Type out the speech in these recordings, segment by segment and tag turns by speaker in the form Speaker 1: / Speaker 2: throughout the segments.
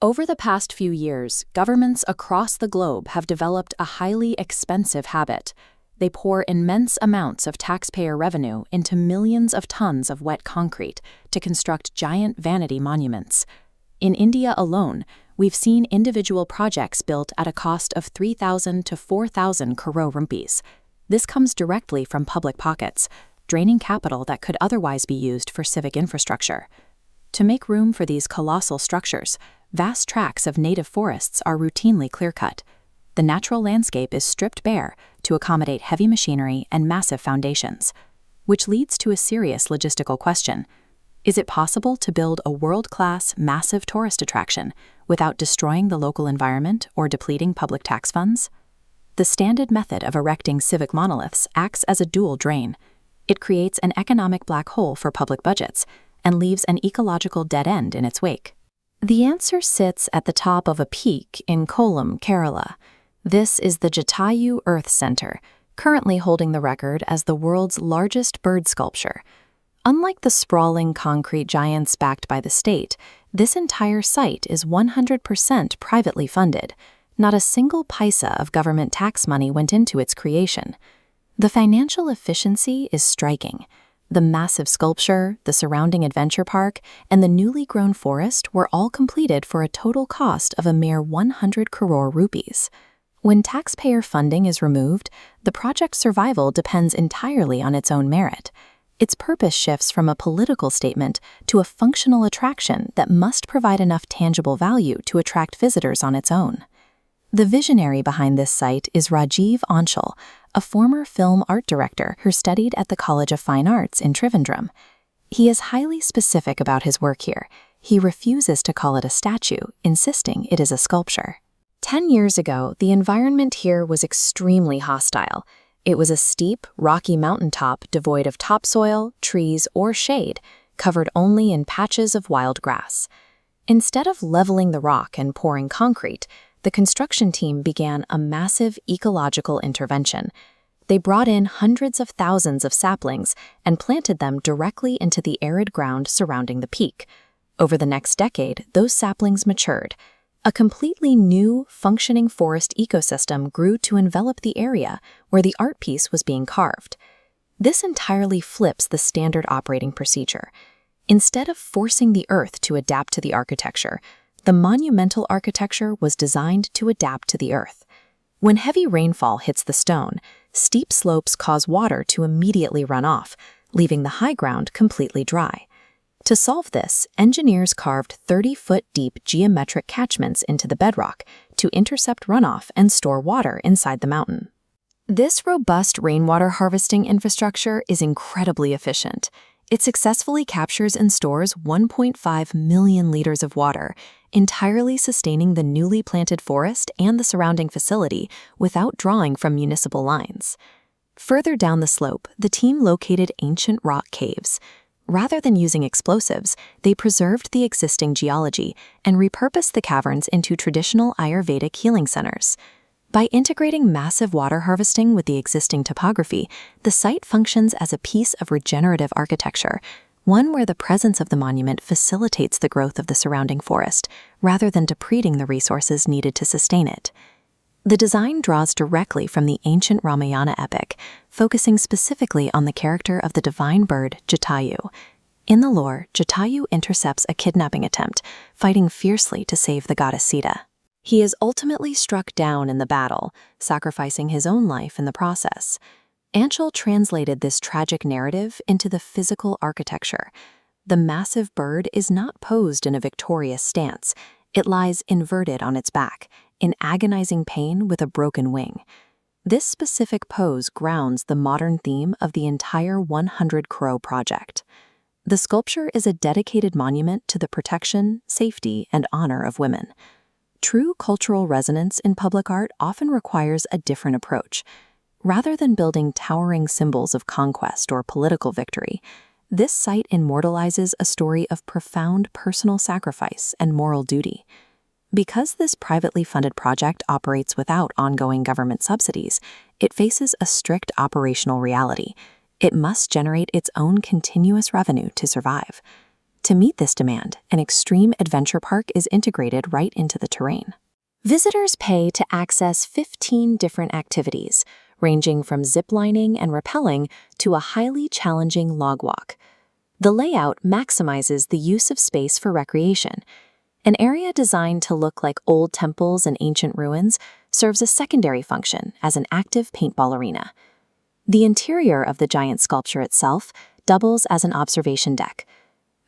Speaker 1: Over the past few years, governments across the globe have developed a highly expensive habit. They pour immense amounts of taxpayer revenue into millions of tons of wet concrete to construct giant vanity monuments. In India alone, we've seen individual projects built at a cost of 3,000 to 4,000 crore rupees. This comes directly from public pockets, draining capital that could otherwise be used for civic infrastructure. To make room for these colossal structures, vast tracts of native forests are routinely clear-cut. The natural landscape is stripped bare to accommodate heavy machinery and massive foundations, which leads to a serious logistical question. Is it possible to build a world-class, massive tourist attraction without destroying the local environment or depleting public tax funds? The standard method of erecting civic monoliths acts as a dual drain. It creates an economic black hole for public budgets and leaves an ecological dead end in its wake. The answer sits at the top of a peak in Kollam, Kerala. This is the Jatayu Earth Center, currently holding the record as the world's largest bird sculpture. Unlike the sprawling concrete giants backed by the state, this entire site is 100% privately funded. Not a single paisa of government tax money went into its creation. The financial efficiency is striking. The massive sculpture, the surrounding adventure park, and the newly grown forest were all completed for a total cost of a mere 100 crore rupees. When taxpayer funding is removed, the project's survival depends entirely on its own merit. Its purpose shifts from a political statement to a functional attraction that must provide enough tangible value to attract visitors on its own. The visionary behind this site is Rajiv Anshul, a former film art director who studied at the College of Fine Arts in Trivandrum. He is highly specific about his work here. He refuses to call it a statue, insisting it is a sculpture. 10 years ago, the environment here was extremely hostile. It was a steep, rocky mountaintop devoid of topsoil, trees, or shade, covered only in patches of wild grass. Instead of leveling the rock and pouring concrete, the construction team began a massive ecological intervention. They brought in hundreds of thousands of saplings and planted them directly into the arid ground surrounding the peak. Over the next decade, those saplings matured. A completely new, functioning forest ecosystem grew to envelop the area where the art piece was being carved. This entirely flips the standard operating procedure. Instead of forcing the earth to adapt to the architecture, the monumental architecture was designed to adapt to the earth. When heavy rainfall hits the stone, steep slopes cause water to immediately run off, leaving the high ground completely dry. To solve this, engineers carved 30-foot-deep geometric catchments into the bedrock to intercept runoff and store water inside the mountain. This robust rainwater harvesting infrastructure is incredibly efficient. It successfully captures and stores 1.5 million liters of water, entirely sustaining the newly planted forest and the surrounding facility without drawing from municipal lines. Further down the slope, the team located ancient rock caves. Rather than using explosives, they preserved the existing geology and repurposed the caverns into traditional Ayurvedic healing centers. By integrating massive water harvesting with the existing topography, the site functions as a piece of regenerative architecture, one where the presence of the monument facilitates the growth of the surrounding forest, rather than depleting the resources needed to sustain it. The design draws directly from the ancient Ramayana epic, focusing specifically on the character of the divine bird Jatayu. In the lore, Jatayu intercepts a kidnapping attempt, fighting fiercely to save the goddess Sita. He is ultimately struck down in the battle, sacrificing his own life in the process. Anshul translated this tragic narrative into the physical architecture. The massive bird is not posed in a victorious stance. It lies inverted on its back, in agonizing pain with a broken wing. This specific pose grounds the modern theme of the entire 100 crore project. The sculpture is a dedicated monument to the protection, safety, and honor of women. True cultural resonance in public art often requires a different approach. Rather than building towering symbols of conquest or political victory, this site immortalizes a story of profound personal sacrifice and moral duty. Because this privately funded project operates without ongoing government subsidies, it faces a strict operational reality. It must generate its own continuous revenue to survive. To meet this demand, an extreme adventure park is integrated right into the terrain. Visitors pay to access 15 different activities, ranging from ziplining and rappelling to a highly challenging log walk. The layout maximizes the use of space for recreation. An area designed to look like old temples and ancient ruins serves a secondary function as an active paintball arena. The interior of the giant sculpture itself doubles as an observation deck.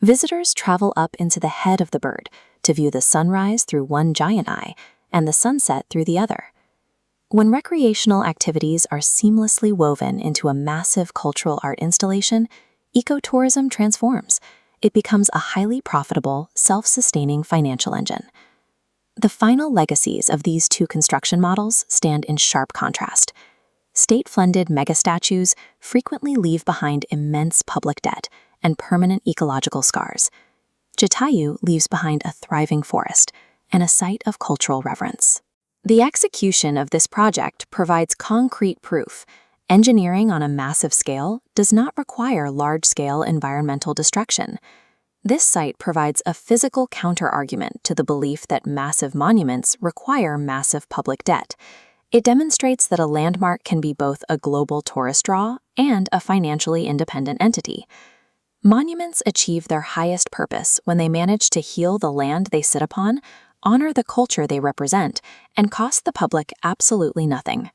Speaker 1: Visitors travel up into the head of the bird to view the sunrise through one giant eye and the sunset through the other. When recreational activities are seamlessly woven into a massive cultural art installation, ecotourism transforms. It becomes a highly profitable, self-sustaining financial engine. The final legacies of these two construction models stand in sharp contrast. State-funded megastatues frequently leave behind immense public debt and permanent ecological scars. Jatayu leaves behind a thriving forest and a site of cultural reverence. The execution of this project provides concrete proof. Engineering on a massive scale does not require large-scale environmental destruction. This site provides a physical counter-argument to the belief that massive monuments require massive public debt. It demonstrates that a landmark can be both a global tourist draw and a financially independent entity. Monuments achieve their highest purpose when they manage to heal the land they sit upon, honor the culture they represent, and cost the public absolutely nothing.